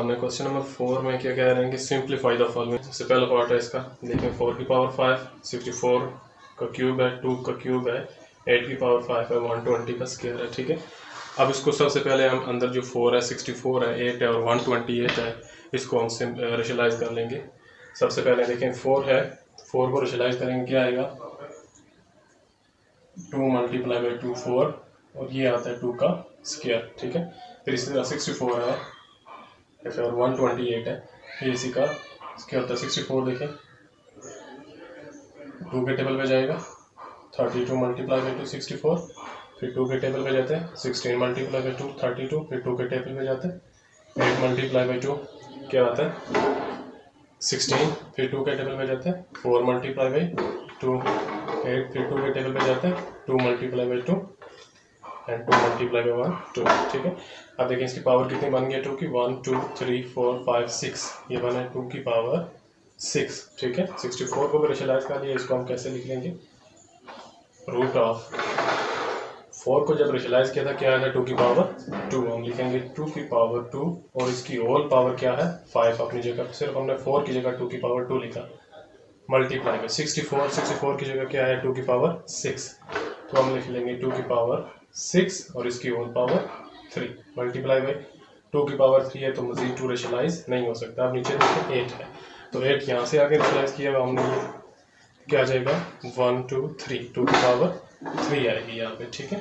हमें question number 4 में क्या कह रहे हैं कि सिंप्लीफाई द फॉलोइंग। सबसे पहला पार्ट है इसका, देखें 4 की पावर 5, 64 का क्यूब है, 2 का क्यूब है, 8 की पावर 5 है, 120 का स्क्वायर है। ठीक है, अब इसको सबसे पहले हम अंदर जो 4 है, 64 है, 8 है और 128 है, इसको हम रेशलाइज कर लेंगे। सबसे पहले देखें 4 है, 4 को रेशलाइज करेंगे, क्या आएगा 2 मल्टीप्लाई बाई 2 4 और ये आता है 2 का स्क्वायर। ठीक है, फिर इसी तरह 64 है ऐसे और 128 है, ये इसी का क्या होता है 64। देखें 2 के टेबल पे जाएगा, 32 मल्टीप्लाई बाई 2 64, फिर 2 के टेबल पे जाते हैं 16 मल्टीप्लाई बाई 2 32, फिर 2 के टेबल पे जाते हैं 8 मल्टीप्लाई बाई 2 क्या आता है 16, फिर 2 के टेबल पे जाते हैं 4 मल्टीप्लाई बाई 2 8, फिर 2 के टेबल पे जाते हैं 2 multiply by 2 and 2 multiply by 1 2। ठीक है, अब देखिए इसकी पावर कितनी बन गई 2 की 1 2 3 4 5 6, ये बना है 2 की पावर 6। ठीक है, 64 को भी रेशलाइज कर लिया, इसको हम कैसे लिख लेंगे, रूट ऑफ 4 को जब रेशलाइज किया था क्या आया था 2 की पावर 2, हम लिखेंगे 2 की पावर 2 और इसकी होल पावर क्या है 5 अपनी जगह, सिर्फ हमने 4 की जगह 2 की पावर 2 लिखा, मल्टीप्लाई में 64 की जगह क्या है 2 की पावर 6, तो हम लिख लेंगे 2 की पावर 6 और इसकी होल पावर 3 मल्टीप्लाई बाई 2 की पावर 3 है तो मजीद 2 रेशलाइज नहीं हो सकता। अब नीचे देखिए 8 है, तो 8 यहाँ से आगे रेशलाइज किया हुआ हमने, ये क्या आ जाएगा 1 2 3, 2 की पावर 3 आएगी यहाँ पे। ठीक है,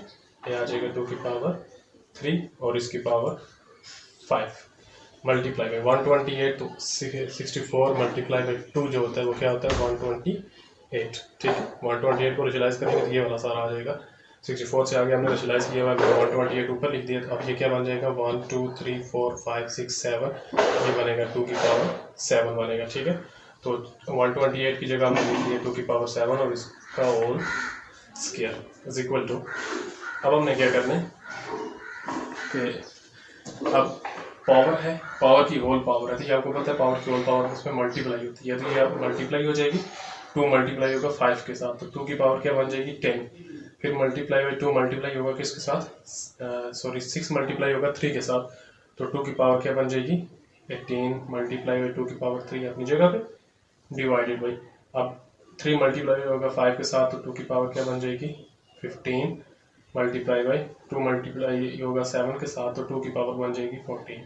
ये आ जाएगा 2 की पावर 3 और इसकी पावर 5 मल्टीप्लाई बाई 128, तो 64 मल्टीप्लाई बाई 2 जो होता है वो क्या होता है 128। ठीक है, 128 को रेशलाइज करेंगे तो ये वाला सारा आ जाएगा, 64 से आगे हमने रेशलाइज किया हुआ है 128 ऊपर लिख दिया, तो अब ये क्या बन जाएगा 1 2 3 4 5 6 7, ये बनेगा 2 की पावर 7 बनेगा। ठीक है, तो 128 की जगह हमने लिख दिया 2 की पावर 7 और इसका whole square is equal to, अब हमने क्या करना है कि अब पावर है, पावर की होल पावर है, तो ये आपको पता है पावर की होल पावर उसमें मल्टीप्लाई होती है, तो ये मल्टीप्लाई हो जाएगी 2 मल्टीप्लाई होगा 5 के साथ, तो 2 की पावर क्या बन जाएगी 10, फिर मल्टीप्लाई बाई 2 मल्टीप्लाई होगा किसके साथ सॉरी 6 मल्टीप्लाई होगा 3 के साथ, तो 2 की पावर क्या बन जाएगी 18 मल्टीप्लाई बाई 2 की पावर 3 अपनी जगह पे डिवाइडेड बाई, अब 3 मल्टीप्लाई होगा 5 के साथ, तो 2 की पावर क्या बन जाएगी 15 मल्टीप्लाई बाई 2 मल्टीप्लाई होगा 7 के साथ, तो 2 की पावर बन जाएगी 14।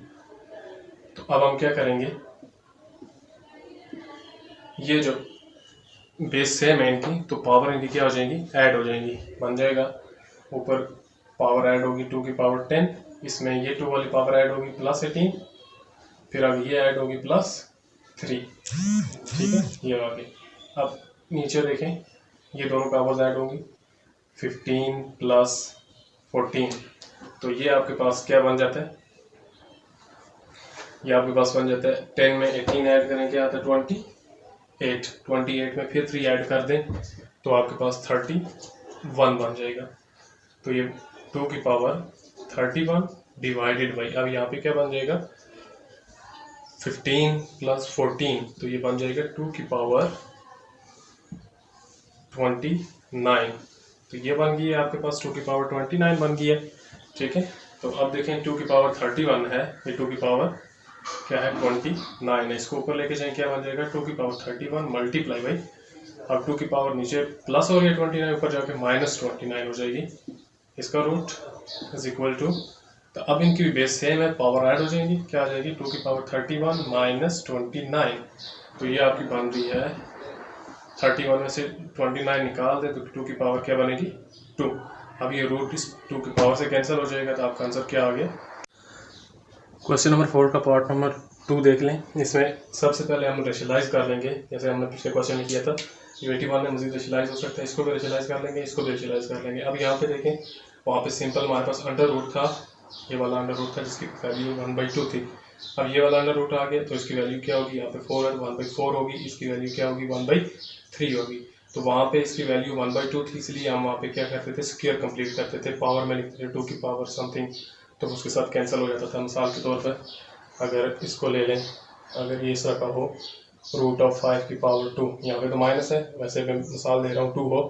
तो अब हम क्या करेंगे, ये जो बेस सेम है इनकी, तो पावर इनकी क्या हो जाएंगी ऐड हो जाएंगी, बन जाएगा ऊपर पावर ऐड होगी 2 की पावर 10, इसमें ये 2 वाली पावर ऐड होगी प्लस 18, फिर अब ये ऐड होगी प्लस 3। ठीक है, ये आ गई। अब नीचे देखें ये दोनों पावर्स ऐड होंगी 15 प्लस 14, तो ये आपके पास क्या बन जाता है, ये आपके पास बन जाता है 10 में 18 ऐड करें क्या आता है 28 में फिर 3 ऐड कर दें तो आपके पास 31 बन जाएगा, तो ये 2 की पावर 31 डिवाइडेड बाई, अब यहाँ पे क्या बन जाएगा 15 प्लस 14, तो ये बन जाएगा 2 की पावर 29, तो ये बन गई है आपके पास 2 की पावर 29 बन गई है। ठीक है, तो अब देखें 2 की पावर 31 है, ये 2 की पावर क्या है 29 है, इसको ऊपर लेके जाएं क्या बन जाएगा 2 की पावर 31 मल्टीप्लाई बाई, अब 2 की पावर नीचे प्लस हो रही है 29, ऊपर जाके माइनस 29 हो जाएगी, इसका रूट इज इक्वल टू, तो अब इनकी बेस सेम है, पावर ऐड हो जाएगी, क्या आ जाएगी 2 की पावर 31 माइनस 29, तो ये आपकी बन रही है 31 में से 29 निकाल दे तो 2 की पावर क्या बनेगी 2, अब ये रूट इस 2 की पावर से कैंसिल हो जाएगा, तो आपका आंसर क्या आ गया। क्वेश्चन नंबर 4 का पार्ट नंबर 2 देख लें, इसमें सबसे पहले हम रेशलाइज कर लेंगे, जैसे हमने पिछले क्वेश्चन में किया था, ये 81 में मजीद रेशलाइज हो सकता है, इसको भी रेशलाइज कर लेंगे, इसको भी रेशलाइज कर लेंगे। अब यहाँ पे देखें वहाँ पे सिंपल हमारे पास अंडर रूट था, ये वाला अंडर रूट था जिसकी वैल्यू 1/2 थी, अब ये वाला अंडर रूट आ गया तो इसकी वैल्यू क्या होगी, यहाँ पे 4 है 1/4 होगी, इसकी वैल्यू क्या होगी 1/3 होगी, तो वहाँ पे इसकी वैल्यू 1/2 थी, इसलिए हम वहाँ पे क्या करते थे स्क्वायर कंप्लीट करते थे, पावर में लिखते थे 2 की पावर समथिंग, तो उसके साथ कैंसिल हो जाता था। मिसाल के तौर पर अगर इसको ले लें, अगर ये इस तरह का हो रूट ऑफ 5 की पावर 2, यहाँ पे तो माइनस है, वैसे मैं मिसाल दे रहा हूँ 2 हो,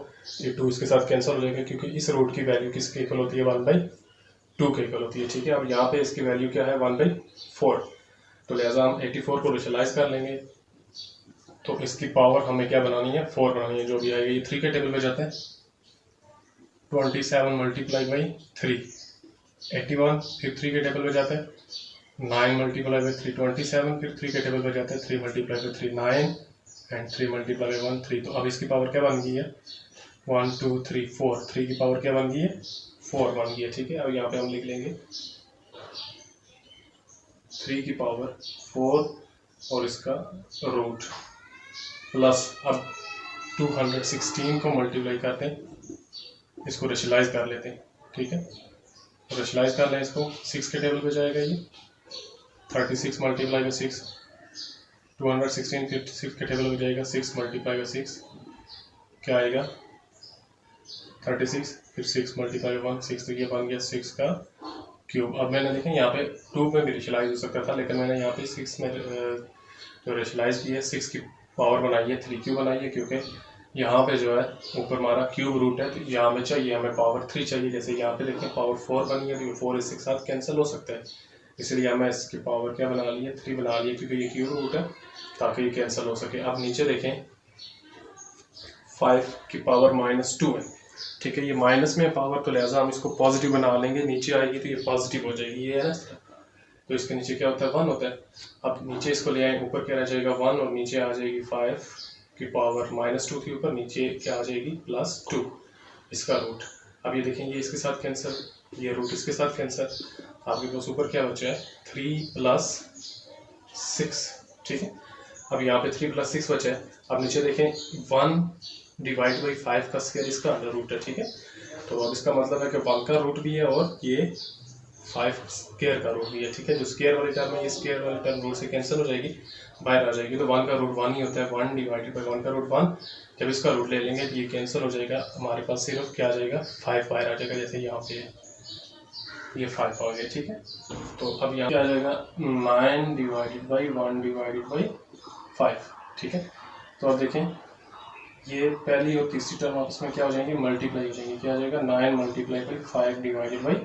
ये 2 इसके साथ कैंसिल हो जाएगा क्योंकि इस रूट की वैल्यू किसके इक्वल होती है 1/2 के इक्वल होती है। ठीक है, अब यहाँ पे इसकी वैल्यू क्या है 1/4, तो लिहाजा हम 84 को रेशनलाइज कर लेंगे। तो इसकी पावर हमें क्या बनानी है, 4 बनानी है, जो भी आएगा। ये 3 के टेबल पे जाते हैं, 27 मल्टीप्लाई बाई 3 81, फिर 3 के टेबल पे जाते हैं, 9 मल्टीप्लाई बाई 3 27, फिर 3 के टेबल पे जाते हैं, 3 multiply by 3 9 and 3 multiply by 1 3। तो अब इसकी पावर क्या बन गई है, 1 2 3 4, 3 की पावर क्या बन गई है, 4 बन गई है, ठीक है। अब यहाँ पे हम लिख लेंगे 3 की पावर 4 और इसका रूट प्लस, अब 216 को मल्टीप्लाई करते हैं, इसको रेशनलाइज कर लेते हैं, ठीक है। रेशनलाइज कर लें इसको, 6 के टेबल पे जाएगा ये, 36 मल्टीप्लाई बाई 6 216, फिर 6 के टेबल पे जाएगा, 6 मल्टीप्लाई बाई 6 क्या आएगा 36, फिर 6 मल्टीप्लाई बाई 1 6, तो ये बन गया 6 का क्यूब। अब मैंने देखें यहाँ पे 2 में भी रेशनलाइज हो सकता था, लेकिन मैंने यहाँ पे 6 में जो रेशनलाइज की है 6 की पावर बनाई है 3 क्यूब बनाई है, क्योंकि यहाँ पे जो है ऊपर हमारा क्यूब रूट है, तो यहाँ में चाहिए हमें पावर 3 चाहिए। जैसे यहाँ पे देखें पावर 4 बनी है, तो ये 4 इसके साथ कैंसिल हो सकता है, इसलिए हमें इसकी पावर क्या बना ली है 3 बना ली है, क्योंकि ये क्यूब रूट है, ताकि ये कैंसिल हो सके। अब नीचे देखें 5 की पावर -2 है, ठीक है। ये माइनस में पावर, तो लिहाजा हम इसको पॉजिटिव बना लेंगे, नीचे आएगी तो ये पॉजिटिव हो जाएगी, ये है ना। तो इसके नीचे क्या होता है 1 होता है। अब नीचे इसको ले आए, ऊपर क्या रह जाएगा 1 और नीचे आ जाएगी 5 की पावर -2 के ऊपर, नीचे क्या आ जाएगी +2 इसका रूट। अब ये देखें ये इसके साथ कैंसिल, ये रूट इसके साथ कैंसिल, आपके पास ऊपर क्या बचा है 3 + 6, ठीक है। अब यहाँ पे 3 + 6 बचा है। अब नीचे देखें 1 डिवाइड बाई 5 का स्क्वायर इसका अंडर रूट है, ठीक है। तो अब इसका मतलब है कि 1 का रूट भी है और ये 5 स्क्वायर का रूट भी है, ठीक है। जो स्क्वायर वाली टर्म है ये स्क्वायर वाली टर्म रूट से कैंसिल हो जाएगी, बाहर आ जाएगी, तो 1 का रूट 1 ही होता है, 1 डिवाइडेड बाई 1 का रूट 1। जब इसका रूट ले लेंगे तो ये कैंसिल हो जाएगा, हमारे पास सिर्फ क्या आ जाएगा 5 बाहर आ जाएगा, जैसे यहाँ पे ये 5 आ गया, ठीक है। तो अब यहाँ क्या आ जाएगा 9 डिवाइडेड बाई 1 डिवाइडेड बाई 5, ठीक है। तो अब देखें ये पहली और तीसरी टर्म आपस में क्या हो जाएंगे मल्टीप्लाई हो जाएंगे, क्या आ जाएगा 9 मल्टीप्लाई बाई 5 डिवाइडेड बाई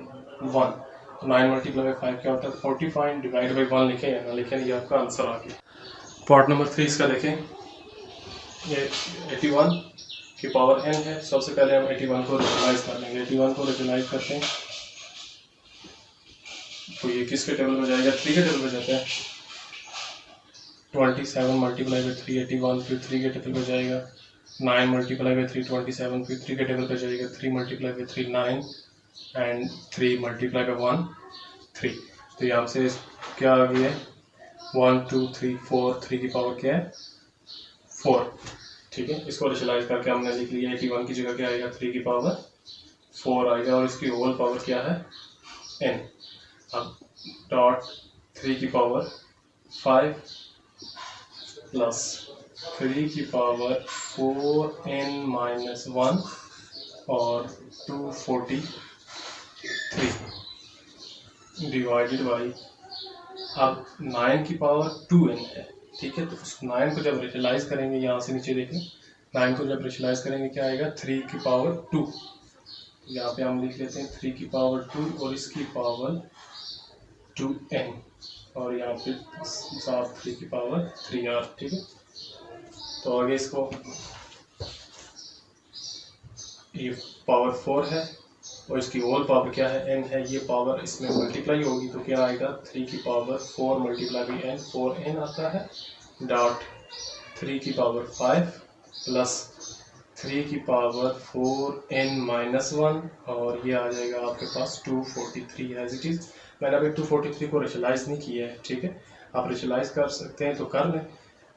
1। तो 9 मल्टीप्लाई बाई 5 क्या होता है 45 डिवाइड बाई 1 लिखें या ना लिखें, ये आपका आंसर आ गया। पार्ट नंबर 3 इसका देखें, ये 81 की पावर n है। सबसे पहले हम 81 को रेशनलाइज कर लेंगे, 81 को रेशनलाइज करते हैं तो ये किसके टेबल में जाएगा 3 के टेबल में जाता है, 27 मल्टीप्लाई बाई 3 81, फिर 3 के टेबल में जाएगा, 9 मल्टीप्लाई बाई 3 27, फिर 3 के टेबल पे जाएगा, 3 multiply by 3 9 and 3 multiply by 1 3। तो यहाँ से क्या आ गया 1 2 3 4, 3 की पावर क्या है 4, ठीक है। इसको रेशनलाइज करके हमने लिख लिया 81 की जगह क्या आएगा 3 की पावर 4 आएगा, और इसकी होल पावर क्या है n। अब डॉट 3 की पावर 5 प्लस 3 की पावर 4n-1 और 243 डिवाइडेड बाई, अब 9 की पावर 2n है, ठीक है। तो उस 9 को जब रेशनलाइज करेंगे, यहाँ से नीचे देखें 9 को जब रेशनलाइज करेंगे क्या आएगा 3 की पावर 2, यहाँ पे हम लिख लेते हैं 3 की पावर 2 और इसकी पावर 2n, और यहाँ पे साथ 3 की पावर 3r, ठीक है। तो आगे इसको ये पावर 4 है और इसकी होल पावर क्या है n है, ये पावर इसमें मल्टीप्लाई होगी तो क्या आएगा 3 की power 4 multiply by n 4n आता है, डॉट 3 की पावर 5 प्लस 3 की पावर 4n-1 और ये आ जाएगा आपके पास 243 एज इट इज़। मैंने अभी 243 को रेशनलाइज नहीं किया है, ठीक है। आप रेशनलाइज कर सकते हैं तो कर लें,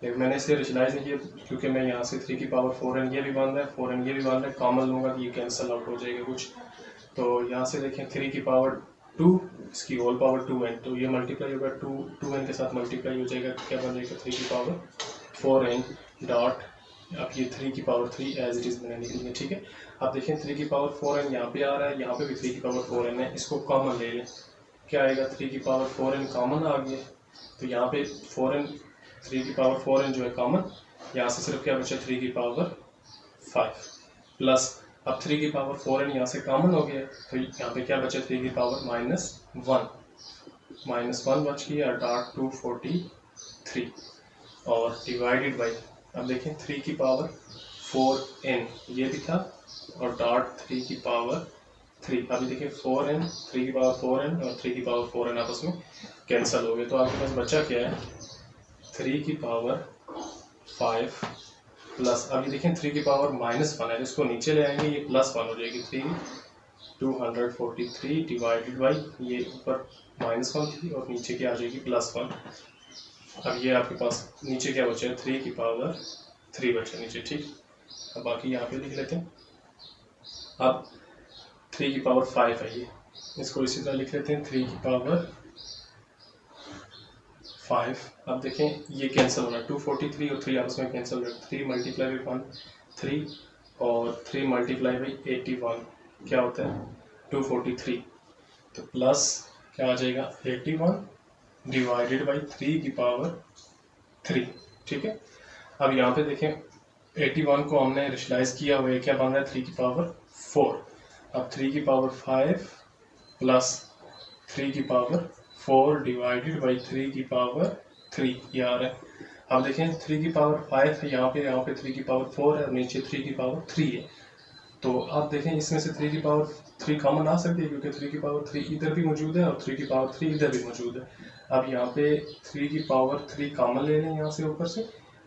लेकिन मैंने इसलिए रेशनलाइज नहीं किया क्योंकि मैं यहाँ से 3 की पावर 4n ये भी बन रहा है 4n ये भी बन रहा है, कॉमन लूँगा तो ये कैंसिल आउट हो जाएगा कुछ। तो यहाँ से देखें 3 की पावर 2 इसकी होल पावर 2n, तो ये मल्टीप्लाई होगा 2n के साथ मल्टीप्लाई हो जाएगा, क्या बन जाएगा 3 की पावर 4n डॉट, अब ये 3 की पावर 3 एज इट इज़ मैंने लिख लिया, ठीक है। अब देखें 3 की पावर 4n यहाँ पे आ रहा है, यहाँ पे भी 3 की पावर 4n है, इसको कॉमन ले लें, क्या आएगा 3 की पावर 4n कॉमन आ गया, तो यहाँ पे 4n 3 की पावर 4n जो है कॉमन, यहाँ से सिर्फ क्या बचा 3 की पावर 5 प्लस, अब 3 की पावर 4n यहाँ से कॉमन हो गया, तो यहाँ पे क्या बचा 3 की पावर -1, -1 बच गया डॉट 243 और डिवाइडेड बाई, अब देखें 3 की पावर 4n ये भी था और डॉट 3 की पावर 3, अभी देखिए 4n 3 की पावर 4n और 3 की पावर 4n आपस में कैंसिल हो गए, तो आपके पास बचा क्या है 3 की पावर 5 प्लस, अभी देखें 3 की पावर -1 है, इसको नीचे ले आएंगे ये +1 हो जाएगी 243 डिवाइडेड बाई, ये ऊपर -1 थी और नीचे क्या आ जाएगी +1। अब ये आपके पास नीचे क्या बचा है 3 की पावर 3 बचा नीचे, ठीक। अब बाकी यहाँ पे लिख लेते हैं। अब 3 की पावर 5 है ये, इसको इसी तरह लिख लेते हैं 3 की पावर 5। अब देखें ये कैंसिल हो रहा है 243 और 3 आपस में कैंसिल हो रहा है, 3 मल्टीप्लाई बाई 1 3 और 3 मल्टीप्लाई बाई 81 क्या होता है 243, तो प्लस क्या आ जाएगा 81 डिवाइडेड बाई 3 की पावर 3, ठीक है। अब यहाँ पे देखें 81 को हमने रेशनलाइज किया हुआ है, क्या बन रहा है 3 की पावर 4, अब 3 की पावर 5 प्लस 3 की पावर 4 डिवाइडेड बाई 3 की पावर 3 ये आ रहा है। अब देखें 3 की पावर 5 है यहाँ पे 3 की पावर 4 है और नीचे 3 की पावर 3 है, तो आप देखें इसमें से 3 की पावर 3 कॉमन आ सकती है क्योंकि 3 की पावर 3 इधर भी मौजूद है और 3 की पावर 3 इधर भी मौजूद है। अब यहाँ पे 3 की पावर 3 कॉमन ले लें यहाँ से ऊपर से,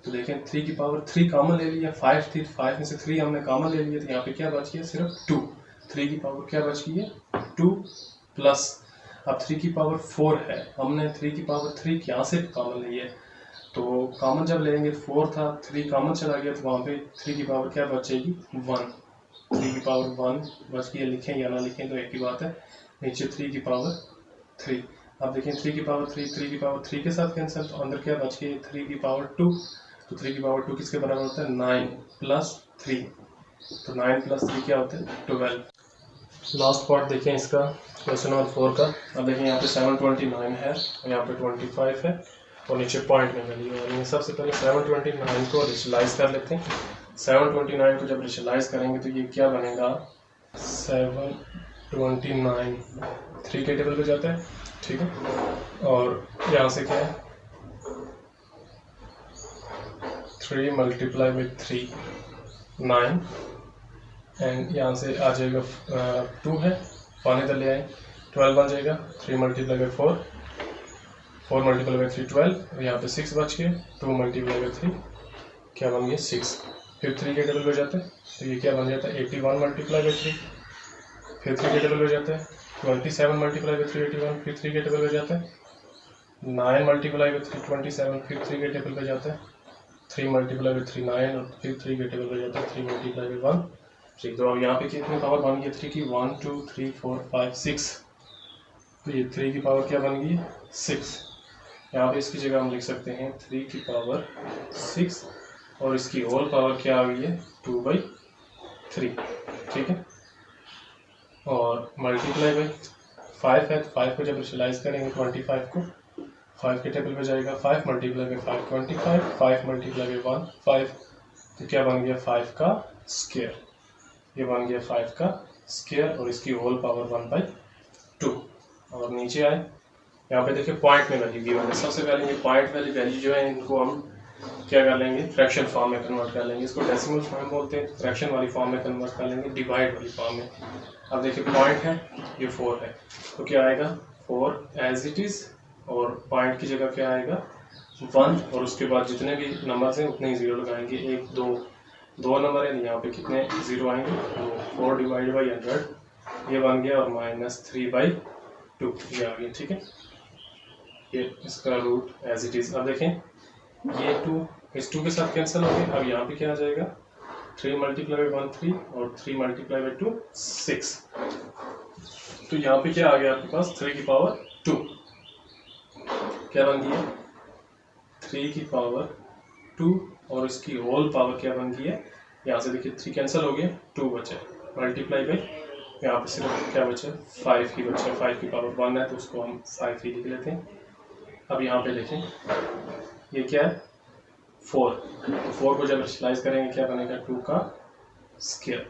तो देखें 3 की पावर 3 कॉमन ले लिया, 5 थी 5 में से 3 हमने कॉमन ले लिया, तो यहाँ पे क्या बच गया सिर्फ 2, 3 की पावर क्या बच गई है 2 प्लस, अब 3 की पावर 4 है, हमने 3 की पावर 3 यहाँ से कॉमन ली है, तो कॉमन जब लेंगे 4 था 3 कॉमन चला गया, तो वहाँ पे 3 की पावर क्या बचेगी 1, 3 की पावर 1 बच गया, लिखें या ना लिखें तो एक ही बात है, नीचे 3 की पावर 3। अब देखें 3 की पावर 3 के साथ कैंसिल, तो अंदर क्या बच गया 3 की पावर 2, तो 3 की पावर 2 किसके बराबर होता है 9 प्लस 3, तो 9 प्लस 3 क्या होता है 12। लास्ट पार्ट देखें इसका क्वेश्चन नंबर 4 का। अब देखें यहाँ पे 729 है और यहाँ पे 25 है और नीचे पॉइंट में वैल्यू है। सबसे पहले 729 को रेशनलाइज कर लेते हैं। 729 को जब रेशनलाइज करेंगे तो ये क्या बनेगा 729 3 के टेबल पे जाता है, ठीक है, और यहाँ से क्या है 3 मल्टीप्लाई विथ 3 9 एंड यहाँ से आ जाएगा 2 है 1 इधर ले आए 12 बन जाएगा, 3 मल्टीप्लाई बाई 4 4 मल्टीप्लाई बाई 3 12 और यहाँ पे 6 बच गए, 2 मल्टीप्लाई बाई 3 क्या बन गया 6, फिर 3 के टेबल पे जाते हैं तो ये क्या बन जाता है 81 मल्टीप्लाई बाई 3, फिर 3 के टेबल पे जाता है 27 मल्टीप्लाई बाई 3 81, फिर 3 के टेबल पे जाता है 9 मल्टीप्लाई बाई 3 27, फिर 3 के टेबल पे जाता है 3 मल्टीप्लाई बाई 3 9 और फिर 3 के टेबल पे जाता है 3 मल्टीप्लाई बाई 1 6। तो अब यहाँ पे कितनी पावर बन गई 3 की 1 2 3 4 5 6, तो ये 3 की पावर क्या बन गई 6। यहाँ पे इसकी जगह हम लिख सकते हैं 3 की पावर 6 और इसकी होल पावर क्या आ गई है 2/3, ठीक है, और मल्टीप्लाई बाई 5 है, तो 5 को जब रेशनलाइज करेंगे 25 को 5 के टेबल पे जाएगा 5 मल्टीप्लाई बाई 5 25, 5 मल्टीप्लाई बाई 1 5, तो क्या बन गया 5 का स्क्वायर, ये बन गया 5 का स्क्वायर और इसकी होल पावर 1/2। और नीचे आए यहाँ पे देखिए पॉइंट में वैल्यू गिवन है, सबसे पहले ये पॉइंट वाली वैल्यू जो है इनको हम क्या कर लेंगे फ्रैक्शन फॉर्म में कन्वर्ट कर लेंगे, इसको डेसिमल फॉर्म बोलते हैं, फ्रैक्शन वाली फॉर्म में कन्वर्ट कर लेंगे डिवाइड वाली फॉर्म में। अब देखिए पॉइंट है ये 4 है, तो क्या आएगा 4 एज इट इज और पॉइंट की जगह क्या आएगा 1 और उसके बाद जितने भी नंबर हैं उतने ही जीरो लगाएंगे, 1 2 नंबर है यहाँ पे कितने जीरो आएंगे 2, 4 डिवाइड बाई 100 ये बन गया और -3/2 ये आ गया, ठीक है, ये इसका रूट एज इट इज। अब देखें ये 2 इस 2 के साथ कैंसिल हो गया, अब यहाँ पे क्या आ जाएगा 3 मल्टीप्लाई बाई 1 3 और 3 मल्टीप्लाई बाई 2 6, तो यहाँ पे क्या आ गया आपके पास 3 की पावर 2 क्या बन गई है 3 की पावर 2 और इसकी होल पावर क्या बन गई है, यहाँ से देखिए 3 कैंसिल हो गया 2 बचे मल्टीप्लाई बाई यहाँ पे सिर्फ क्या बचे 5 ही बचे, 5 की पावर 1 है तो उसको हम 5 ही लिख लेते हैं। अब यहाँ पे देखें ये क्या है 4, तो 4 को जब रेशनलाइज करेंगे क्या बनेगा 2 का स्क्वायर,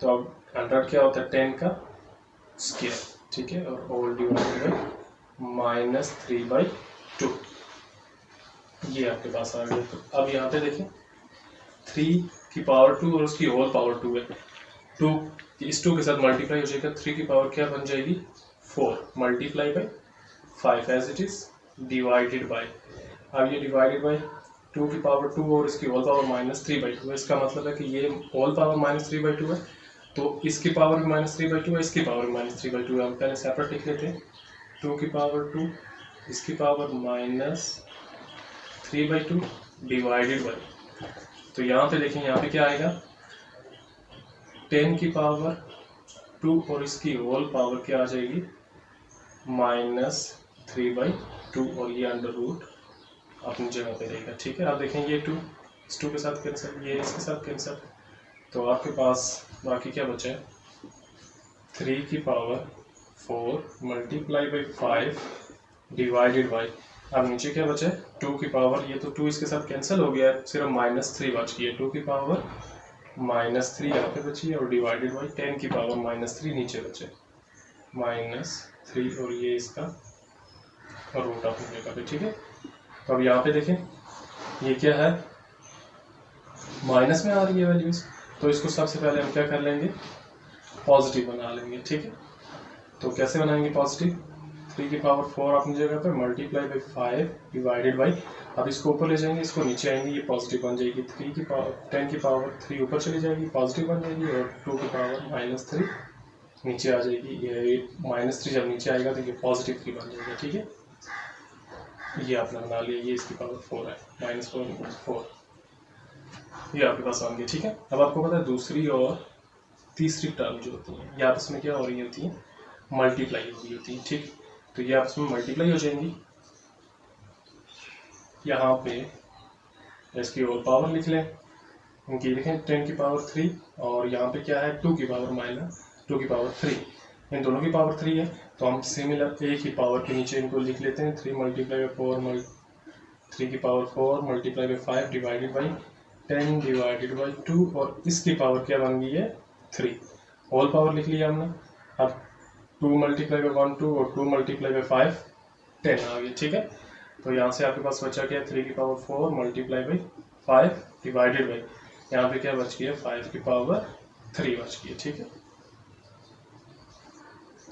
तो अब 100 क्या होता है 10 का स्क्वायर, ठीक है, और होल डिवाइडेड बाई -3/2, ये आपके पास आ गया। तो अब यहाँ पे देखें 3 की पावर 2 और उसकी होल पावर 2 है, 2 इस 2 के साथ मल्टीप्लाई हो जाएगा, 3 की पावर क्या बन जाएगी 4 multiply by 5 as it is divided by, अब ये डिवाइडेड बाई 2 की पावर 2 और इसकी होल पावर -3/2 है। इसका मतलब है कि ये होल पावर -3/2 है, तो इसकी पावर भी -3/2 है, इसकी पावर भी -3/2 है। हम पहले सेपरेट लिख लेते हैं, 2 की पावर 2 इसकी पावर -3/2 डिवाइडेड बाई, तो यहाँ पे देखें यहाँ पे क्या आएगा 10 की पावर 2 और इसकी होल पावर क्या आ जाएगी -3/2 और ये अंडर रूट अपनी जगह पे रहेगा। ठीक है, आप देखें ये 2 इस 2 के साथ कैंसिल, ये इसके साथ कैंसिल, तो आपके पास बाकी क्या बचा है 3 की power 4 multiply by 5 divided by, अब नीचे क्या बचा है 2 की पावर, ये तो 2 इसके साथ कैंसिल हो गया है, सिर्फ -3 बच गई है, 2 की पावर -3 यहाँ पे बची है और डिवाइडेड बाई 10 की पावर -3 नीचे बचे -3 और ये इसका रूट अपनी जगह पे। ठीक है, तो अब यहाँ पे देखें ये क्या है माइनस में आ रही है वैल्यूज, तो इसको सबसे पहले हम क्या कर लेंगे पॉजिटिव बना लेंगे। ठीक है, तो कैसे बनाएंगे पॉजिटिव, 3 की पावर 4 अपनी जगह पे मल्टीप्लाई बाई 5 डिवाइडेड बाई, अब इसको ऊपर ले जाएंगे, इसको नीचे आएंगे, ये पॉजिटिव बन जाएगी, 3 की पावर 10 की पावर 3 ऊपर चली जाएगी पॉजिटिव बन जाएगी और 2 की पावर -3 नीचे आ जाएगी, ये -3 जब नीचे आएगा तो ये पॉजिटिव 3 बन जाएगा। ठीक है, ये आपने बना लिया, ये इसकी पावर 4 है -4 ये आपके पास बन गया। ठीक है, अब आपको पता है दूसरी और तीसरी टर्म जो होती है ये आपस में क्या हो रही होती है मल्टीप्लाई हो रही होती है। ठीक, तो ये आपस में मल्टीप्लाई हो जाएंगी, यहाँ पे इसकी और पावर लिख लें, इनकी लिखें 10 की पावर 3 और यहाँ पे क्या है 2 की पावर -2 की पावर 3, इन दोनों की पावर 3 है, तो हम सिमिलर एक ही पावर के नीचे इनको लिख लेते हैं 3 मल्टीप्लाई बाई 4 3 की power 4 multiply by 5 divided by 10 divided by 2 और इसकी पावर क्या बन गई है 3, होल पावर लिख लिया हमने, अब 2 मल्टीप्लाई बाई 1 2 और 2 मल्टीप्लाई बाई 5 10 आ गया। ठीक है, तो यहाँ से आपके पास बचा क्या 3 की power 4 multiply by 5 divided by, यहाँ पे क्या बच गया 5 की पावर 3 बच गई। ठीक है,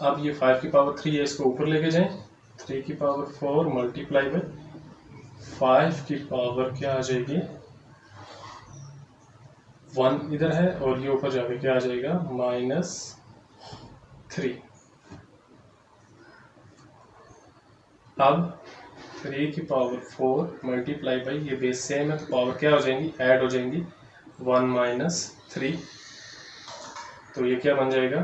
अब ये 5 की पावर 3 है, इसको ऊपर लेके जाएं, 3 की पावर 4 मल्टीप्लाई बाई 5 की पावर क्या आ जाएगी 1 इधर है और ये ऊपर जाके क्या आ जाएगा -3, अब 3 की पावर 4 मल्टीप्लाई बाई, ये बेस सेम है तो पावर क्या हो जाएंगी ऐड हो जाएंगी 1 - 3, तो ये क्या बन जाएगा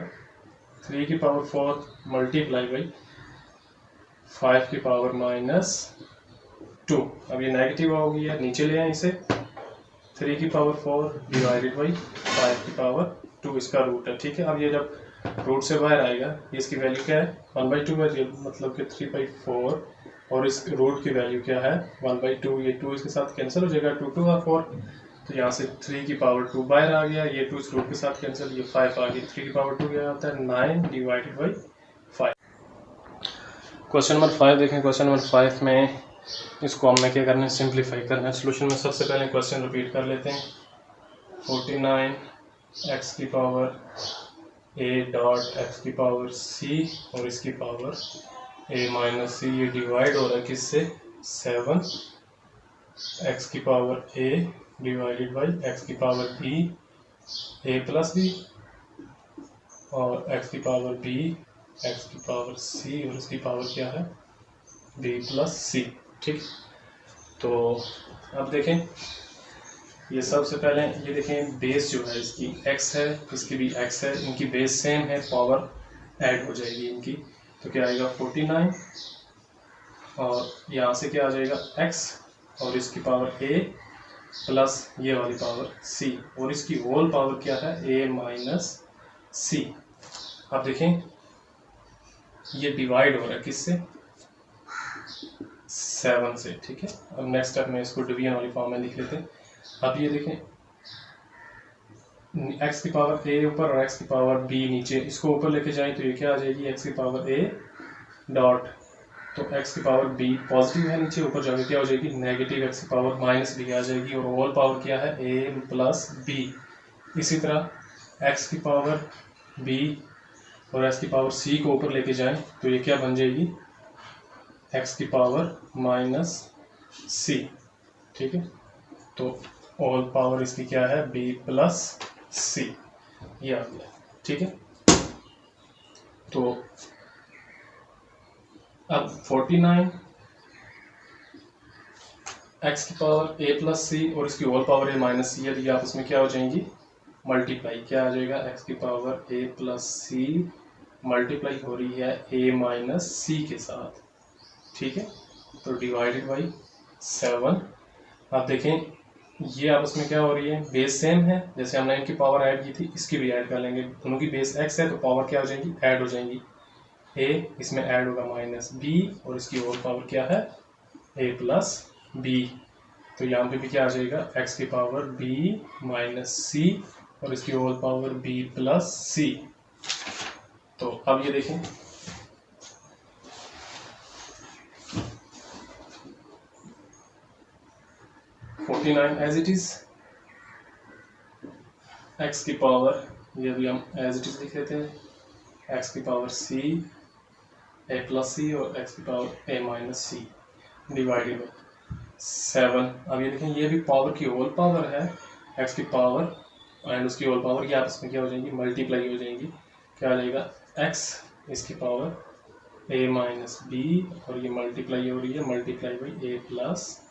3 की पावर 4 मल्टीप्लाई बाई 5 की पावर -2, अब ये नेगेटिव हो गई है, नीचे ले आए इसे, 3 की पावर 4 डिवाइडेड बाई 5 की पावर 2 इसका रूट है। ठीक है, अब ये जब रूट से बाहर आएगा ये इसकी वैल्यू क्या है 1/2 है, मतलब कि 3/4 और इस रूट की वैल्यू क्या है 1/2, ये 2 इसके साथ कैंसिल हो जाएगा 2 2 4, तो यहाँ से 3 की पावर 2 बाहर आ गया, ये 2 इस रूट के साथ कैंसिल, ये 5 आ गई, 3 की पावर 2 क्या होता है 9 डिवाइडेड बाई 5। क्वेश्चन नंबर 5 देखें, क्वेश्चन नंबर 5 में इसको हमने क्या करना है सिंप्लीफाई करना है। सोल्यूशन में सबसे पहले क्वेश्चन रिपीट कर लेते हैं, 49 x की पावर a डॉट x की पावर c और इसकी पावर a माइनस c, ये डिवाइड हो रहा है किससे 7 x की power a divided by x की power b a plus b और x की पावर b x की पावर c और इसकी पावर क्या है b प्लस c। ठीक, तो अब देखें ये सबसे पहले ये देखें बेस जो है इसकी x है, इसकी भी x है, इनकी बेस सेम है, पावर ऐड हो जाएगी इनकी, तो क्या आएगा 49 और यहाँ से क्या आ जाएगा x और इसकी पावर a प्लस ये वाली पावर c और इसकी होल पावर क्या है a माइनस c। अब देखें ये डिवाइड हो रहा है किससे 7 से। ठीक है, अब नेक्स्ट स्टेप में इसको डिवीजन वाली फॉर्म में लिख लेते हैं। अब ये देखें x की पावर a ऊपर और x की पावर b नीचे, इसको ऊपर लेके जाएं तो ये क्या आ जाएगी x की पावर a डॉट तो x की पावर b पॉजिटिव है नीचे, ऊपर जाके क्या हो जाएगी नेगेटिव x की पावर माइनस b आ जाएगी, और होल पावर क्या है a प्लस b। इसी तरह x की पावर b और x की पावर c को ऊपर लेके जाएं तो ये क्या बन जाएगी x की पावर माइनस c। ठीक है, तो होल पावर इसकी क्या है b प्लस c, ये आ गया। ठीक है, तो अब 49 x की पावर a प्लस सी और इसकी होल पावर a माइनस सी, यदि आपस में क्या हो जाएंगी मल्टीप्लाई, क्या आ जाएगा x की power a plus C multiply हो रही है a माइनस सी के साथ। ठीक है, तो डिवाइडेड बाई 7। आप देखें ये आपस में क्या हो रही है, बेस सेम है, जैसे हमने इनकी पावर ऐड की थी इसकी भी ऐड कर लेंगे, दोनों की बेस x है तो पावर क्या हो जाएंगी ऐड हो जाएंगी, a इसमें ऐड होगा माइनस b और इसकी होल पावर क्या है a प्लस b। तो यहाँ पे भी क्या आ जाएगा x की पावर b माइनस c और इसकी whole power b plus c। तो अब ये देखें एज इट इज x की पावर, ये भी हम एज इट इज लिख लेते हैं, x की power c a plus C और x की power a minus C divided by 7। अब ये देखें ये भी पावर की होल पावर है, x की पावर एंड उसकी होल पावर, ये आपस में क्या हो जाएंगी मल्टीप्लाई हो जाएंगी, क्या आ जाएगा x इसकी पावर a माइनस b और ये मल्टीप्लाई हो रही है multiply by a plus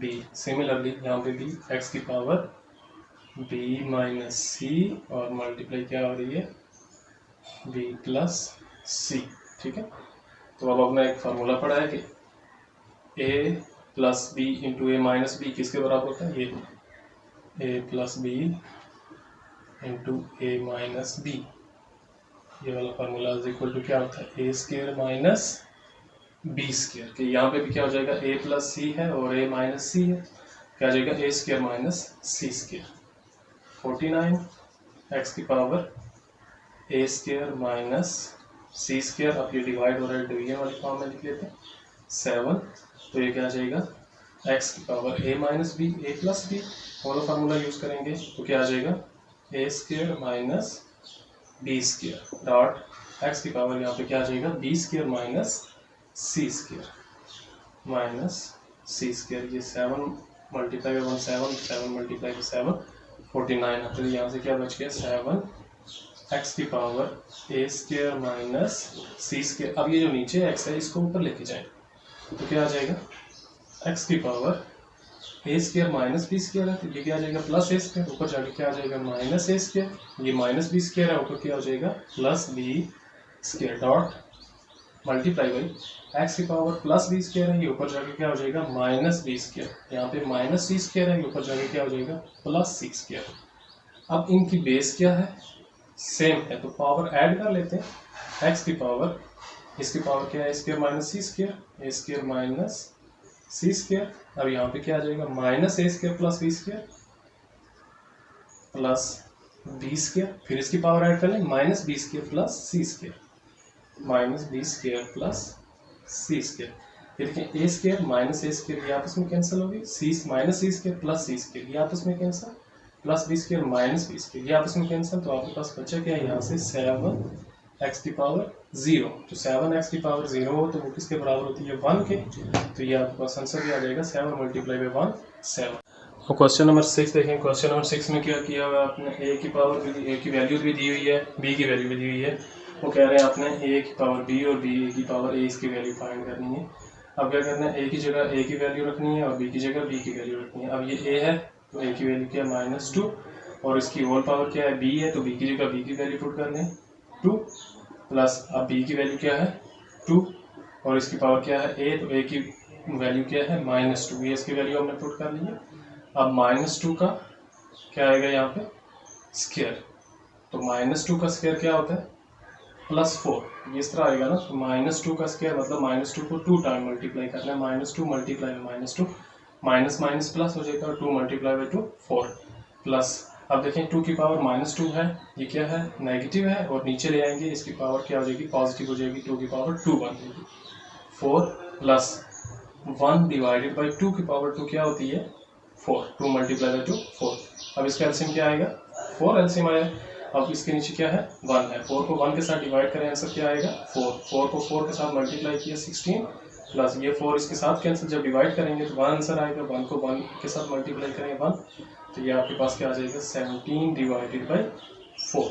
b। Similarly यहाँ पे भी x की पावर b माइनस c और मल्टीप्लाई क्या हो रही है b प्लस c। ठीक है, तो अब हमने एक फार्मूला पढ़ा है कि a plus B into A minus B किसके बराबर होता है, ये a plus B into A minus B, ये वाला फार्मूला इज इक्वल टू क्या होता है A square minus B square. कि यहाँ पे भी क्या हो जाएगा a प्लस सी है और a माइनस सी है, क्या आ जाएगा a square minus C square. 49 x की power a square minus C square, अब ये डिवाइड हो रहा है डिवीजन वाली फॉर्म में लिख लेते हैं 7, तो ये क्या आ जाएगा x की power a minus B A plus B, वाला फार्मूला यूज करेंगे तो क्या आ जाएगा a square minus B square dot x की पावर यहाँ पे क्या आ जाएगा b square minus C square minus C square. ये 7 मल्टीप्लाई बाई 7 मल्टीप्लाई बाई 7 49। तो यहाँ से क्या बच गया 7 x की power a square minus C square. अब ये जो नीचे x है इसको ऊपर लेके जाएं तो क्या आ जाएगा x की power a square minus B square है, तो ये क्या आ जाएगा प्लस a स्क्वायर, ऊपर जाके क्या आ जाएगा माइनस a स्क्वायर, ये माइनस बी स्क्वायर है, ऊपर क्या हो जाएगा plus B square dot multiply by x की पावर प्लस बी स्क्वायर है, ये ऊपर जाके क्या हो जाएगा माइनस बी स्क्वायर, यहाँ पे माइनस सी स्क्वायर है, ये ऊपर जाके क्या हो जाएगा प्लस सी स्क्वायर। अब इनकी बेस क्या है सेम है, तो पावर ऐड कर लेते हैं, x की पावर इसकी पावर क्या है square minus C square, A square minus C square. अब यहाँ पे क्या आ जाएगा minus A square plus B square plus B square, फिर इसकी पावर ऐड कर लें minus B square plus C square minus B square plus C square. ये देखें A square minus A square ये आपस में कैंसिल होगी, C minus C square plus C square ये आपस में cancel, plus B square minus B square ये आपस में कैंसिल, तो आपके पास बचा क्या है यहाँ से 7x की पावर 0। तो 7x की पावर 0 हो तो वो किसके बराबर होती है 1 के, तो ये आपके पास आंसर भी आ जाएगा 7 मल्टीप्लाई बाई 1 7। और क्वेश्चन नंबर 6 देखें, क्वेश्चन नंबर 6 में क्या किया हुआ है आपने, a की पावर भी a की वैल्यू भी दी हुई है, b की वैल्यू भी दी हुई है, वो कह रहे हैं आपने a की पावर b और b की पावर a इसकी वैल्यू फाइंड करनी है। अब क्या करना है a की जगह a की वैल्यू रखनी है और b की जगह b की वैल्यू रखनी है। अब ये a है तो a की वैल्यू क्या है -2 और इसकी होल पावर क्या है b है, तो b की जगह b की वैल्यू पुट कर लें 2 प्लस अब b की वैल्यू क्या है 2 और इसकी पावर क्या है a, तो a की वैल्यू क्या है -2, ये इसकी वैल्यू हमने पुट कर ली है। अब -2 का क्या आएगा यहाँ पे स्क्वायर, तो -2 का स्क्वायर क्या होता है +4, ये इस तरह आएगा ना, तो -2 का स्क्वायर मतलब -2 को 2 टाइम मल्टीप्लाई करना है, -2 multiply by -2 minus minus plus हो जाएगा, 2 मल्टीप्लाई बाई 2 4 प्लस। अब देखें 2 की पावर -2 है, ये क्या है नेगेटिव है और नीचे ले आएंगे इसकी पावर क्या हो जाएगी पॉजिटिव हो जाएगी, 2 की पावर 2 बन जाएगी 4 प्लस 1 डिवाइडेड बाई 2 की पावर 2 क्या होती है 4, 2 मल्टीप्लाई बाई 2 4। अब इसका एलसीएम क्या आएगा 4 एलसीएम आया। अब इसके नीचे क्या है 1 है, 4 को 1 के साथ डिवाइड करें आंसर क्या आएगा 4, 4 को 4 के साथ मल्टीप्लाई किया 16 प्लस ये 4 इसके साथ कैंसिल, जब डिवाइड करेंगे तो 1 आंसर आएगा, 1 को 1 के साथ मल्टीप्लाई करेंगे 1, तो ये आपके पास क्या आ जाएगा 17 डिवाइडेड बाई 4,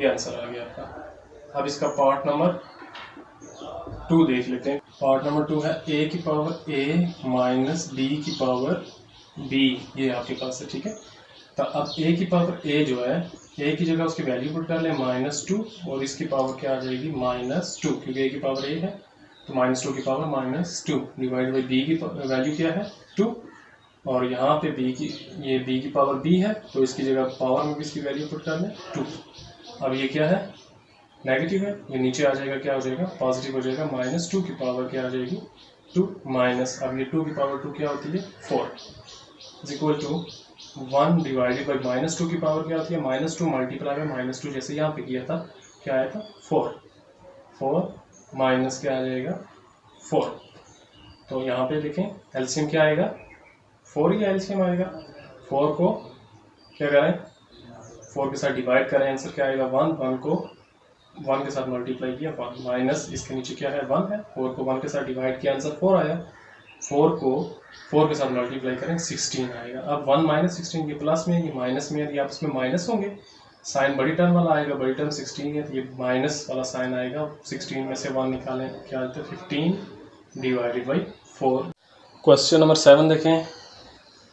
ये आंसर आ गया आपका। अब इसका पार्ट नंबर 2 देख लेते हैं। पार्ट नंबर 2 है a की पावर a माइनस b की पावर b, ये आपके पास है, ठीक है। तो अब a की पावर a जो है, a की जगह उसकी वैल्यू पुट कर लें -2 और इसकी पावर क्या आ जाएगी -2, क्योंकि a की पावर a है तो -2 की पावर -2 डिवाइड बाई b की वैल्यू क्या है 2, और यहाँ पे b की पावर b है तो इसकी जगह पावर में भी इसकी वैल्यू पुट कर लें 2। अब ये क्या है नेगेटिव है, ये नीचे आ जाएगा, क्या हो जाएगा पॉजिटिव हो जाएगा, -2 की पावर क्या आ जाएगी 2 माइनस, अब ये 2 की पावर 2 क्या होती है 4 is equal to 1 divided by -2 की पावर क्या होती है -2 मल्टीप्लाई बाई -2, जैसे यहाँ पे किया था क्या आया था 4 माइनस क्या आ जाएगा 4। तो यहाँ पे देखें एलसीएम क्या आएगा 4 ही एलसीएम आएगा, 4 को क्या करें 4 के साथ डिवाइड करें आंसर क्या आएगा 1, 1 को 1 के साथ मल्टीप्लाई किया 1 माइनस इसके नीचे क्या है 1 है, 4 को 1 के साथ डिवाइड किया आंसर 4 आया, 4 को 4 के साथ मल्टीप्लाई करें 16 आएगा। अब 1 माइनस 16 ये प्लस में ये माइनस में, यदि आपस में माइनस होंगे साइन बड़ी टर्म वाला आएगा, बड़ी टर्म 16 है तो ये माइनस वाला साइन आएगा, 16 में से 1 निकालें क्या आता है 15 डिवाइडेड बाई 4। क्वेश्चन नंबर 7 देखें,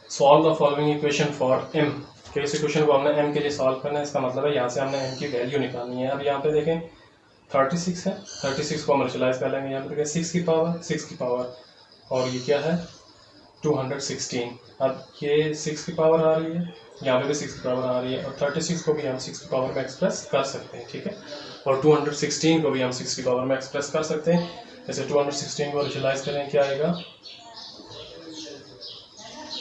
solve the following equation for m। कि इस इक्वेशन को हमने m के लिए सॉल्व करना है, इसका मतलब है यहाँ से हमने m की वैल्यू निकालनी है। अब यहाँ पे देखें 36 है, 36 को हम रेशनलाइज कर लेंगे, यहाँ पे देखें 6 की पावर और ये क्या है 216। अब ये 6 की पावर आ रही है, यहाँ पे भी 6 की पावर आ रही है, और 36 को भी हम 6 की पावर में एक्सप्रेस कर सकते हैं, ठीक है, और 216 को भी हम 6 की पावर में एक्सप्रेस कर सकते हैं। जैसे 216 को रेशनलाइज करें क्या आएगा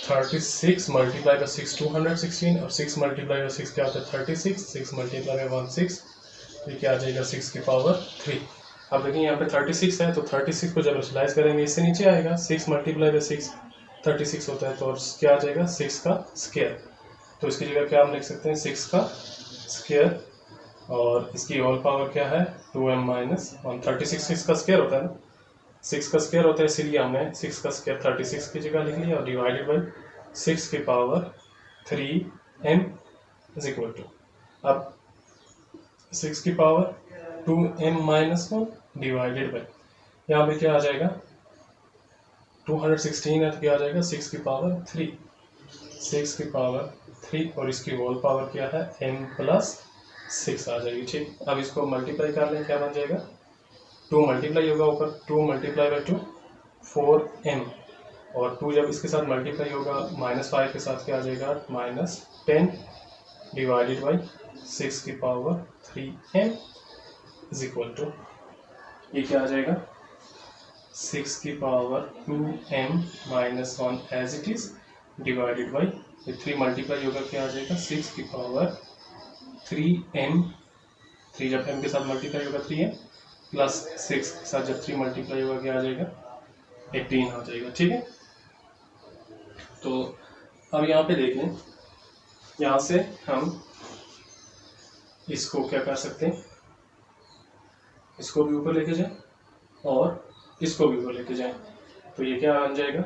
36 मल्टीप्लाई बाई 6 216, और 6 मल्टीप्लाई बाई 6 क्या होता है 36, 6 मल्टीप्लाई बाई 16 ये क्या आ जाएगा 6 की पावर 3। अब देखिए यहाँ पे 36 है तो 36 को जब रेशनलाइज करेंगे इससे नीचे आएगा, 6 मल्टीप्लाई बाई 6 36 होता है तो क्या आ जाएगा 6 का स्क्वायर, तो इसकी जगह क्या हम लिख सकते हैं 6 का स्क्वायर, और इसकी होल पावर क्या है 2m माइनस 1। 36 6 का स्क्वायर होता है ना, 6 का स्क्वायर होता है, इसीलिए हमने 6 का स्क्वायर 36 की जगह लिख लिया, और डिवाइडेड बाई 6 की power 3m is equal to, अब 6 की power 2m minus 1 divided by, यहाँ पे क्या आ जाएगा 216 है तो क्या आ जाएगा 6 की पावर 3, 6 की पावर 3, और इसकी होल पावर क्या है m प्लस 6 आ जाएगी, ठीक। अब इसको मल्टीप्लाई कर लें क्या बन जाएगा 2 मल्टीप्लाई होगा ऊपर 2 मल्टीप्लाई बाई 2 4m, और 2 जब इसके साथ मल्टीप्लाई होगा -5 के साथ क्या आ जाएगा -10 डिवाइडेड बाई 6 की power 3m is equal to, ये क्या आ जाएगा 6 की power 2m minus 1 as it is divided by 3 multiply होगा क्या आ जाएगा 6 की पावर 3m, 3 जब m के साथ मल्टीप्लाई होगा 3m प्लस 6 के साथ जब 3 मल्टीप्लाई होगा क्या आ जाएगा 18 हो जाएगा, ठीक है। तो अब यहाँ पे देखें, यहाँ से हम इसको क्या कर सकते हैं, इसको भी ऊपर लेके जाएं और इसको भी ऊपर लेके जाएं, तो ये क्या बन जाएगा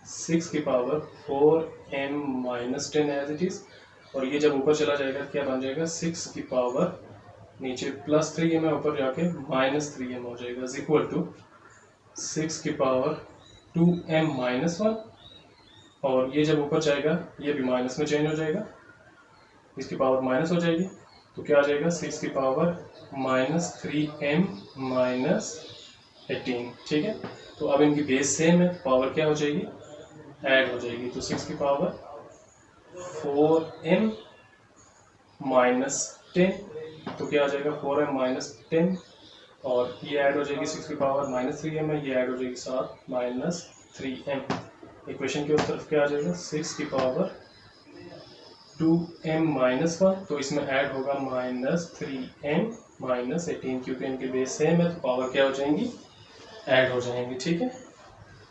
6 की power 4m minus 10 as it is, और ये जब ऊपर चला जाएगा क्या बन जाएगा 6 की पावर नीचे प्लस 3m है, ऊपर जाके -3m हो जाएगा इज इक्वल टू 6 की पावर 2m माइनस 1, और ये जब ऊपर जाएगा ये भी माइनस में चेंज हो जाएगा, इसकी पावर माइनस हो जाएगी, तो क्या आ जाएगा 6 की पावर -3m माइनस 18, ठीक है। तो अब इनकी बेस सेम है, पावर क्या हो जाएगी ऐड हो जाएगी, तो 6 की पावर 4m माइनस 10, तो क्या आ जाएगा 4m माइनस 10, और ये ऐड हो जाएगी 6 की पावर -3m है, ये ऐड हो जाएगी साथ -3m, इक्वेशन के उस तरफ क्या आ जाएगा 6 की पावर 2m माइनस 1, तो इसमें ऐड होगा -3m माइनस 18, क्योंकि इनके बेस सेम है तो पावर क्या हो जाएंगी ऐड हो जाएंगे, ठीक है।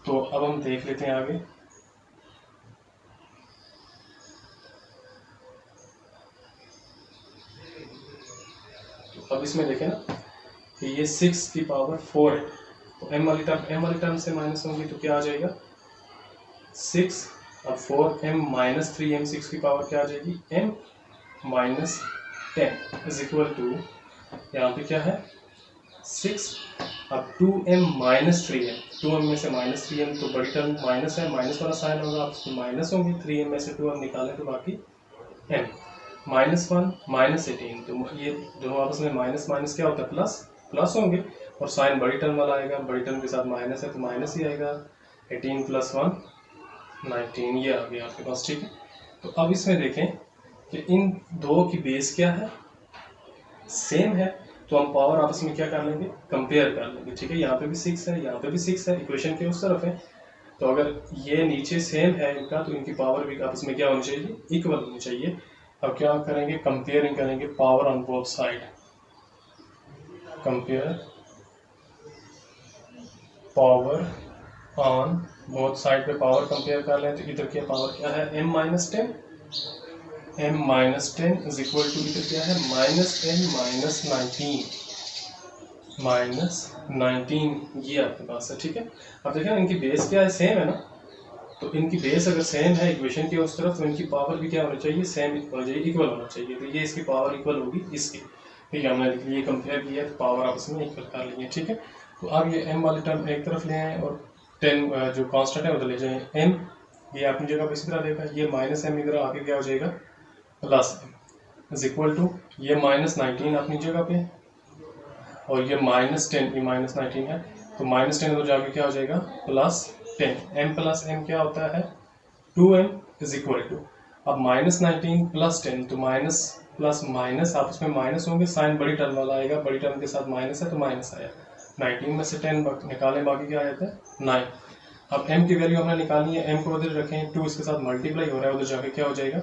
तो अब हम देख लेते हैं आगे। तो अब इसमें देखें ना कि ये 6 की पावर 4 है, तो m वाली टर्म से माइनस होंगी तो क्या आ जाएगा 6, अब 4m माइनस 3m, 6 की पावर क्या आ जाएगी m minus 10 is equal to, यहाँ पे क्या है 6, अब 2m माइनस 3m, 2m में से माइनस 3m तो बड़ी टर्म माइनस है, माइनस वाला साइन होगा, आप माइनस होंगे, 3m में से 2m निकालें तो बाकी m, -1 माइनस 18, तो ये दोनों आपस में माइनस माइनस क्या होता है प्लस, प्लस होंगे, और साइन बड़ी टर्म वाला आएगा, बड़ी टर्म के साथ माइनस है तो माइनस ही आएगा, 18 + 1 19, ये आ गया आपके पास, ठीक है। तो अब इसमें देखें कि इन दो की बेस क्या है, सेम है, तो हम पावर आपस में क्या कर लेंगे, कंपेयर कर लेंगे, ठीक है। यहाँ पे भी 6 है, यहाँ पे भी 6 है, इक्वेशन के उस तरफ है, तो अगर ये नीचे सेम है इनका तो इनकी पावर भी आपस में क्या होनी चाहिए, इक्वल होनी चाहिए। अब क्या करेंगे, कंपेयरिंग करेंगे power on both side, compare power on both side पे पावर कंपेयर कर लें तो इधर की पावर क्या है m minus 10, m minus 10 is equal to इधर क्या है -n माइनस 19, ये आपके पास है, ठीक है। अब देखिए इनकी बेस क्या है, सेम है ना, तो इनकी बेस अगर सेम है इक्वेशन के उस तरफ तो इनकी पावर भी क्या होनी चाहिए, सेम होना चाहिए, इक्वल होना चाहिए, तो ये इसकी पावर इक्वल होगी इसकी, ठीक है। हमने ये कंपेयर किया तो पावर आपस में इक्वल कर ली है, ठीक है। तो अब ये m वाली टर्म एक तरफ ले आए और 10 जो कांस्टेंट है उधर ले जाए, m ये अपनी जगह पर इसी तरह देखा, ये -m इधर आके क्या हो जाएगा +m इज इक्वल टू, ये -19 अपनी जगह पे और ये -10, ये -19 है, तो -10 उधर जाके क्या हो जाएगा +10, m + m क्या होता है 2m इज इक्वल टू, अब -19 + 10 तो माइनस प्लस माइनस आपस में माइनस होंगे, साइन बड़ी टर्म वाला आएगा, बड़ी टर्म के साथ माइनस है तो माइनस आया, 19 में से 10 निकालें बाकी क्या आ जाता है 9। अब m की वैल्यू हमने निकालनी है, m को उधर रखें, 2 इसके साथ मल्टीप्लाई हो रहा है, उधर जाके क्या हो जाएगा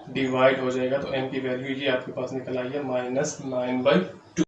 डिवाइड हो जाएगा, तो m की वैल्यू ये आपके पास निकल आई है -9/2।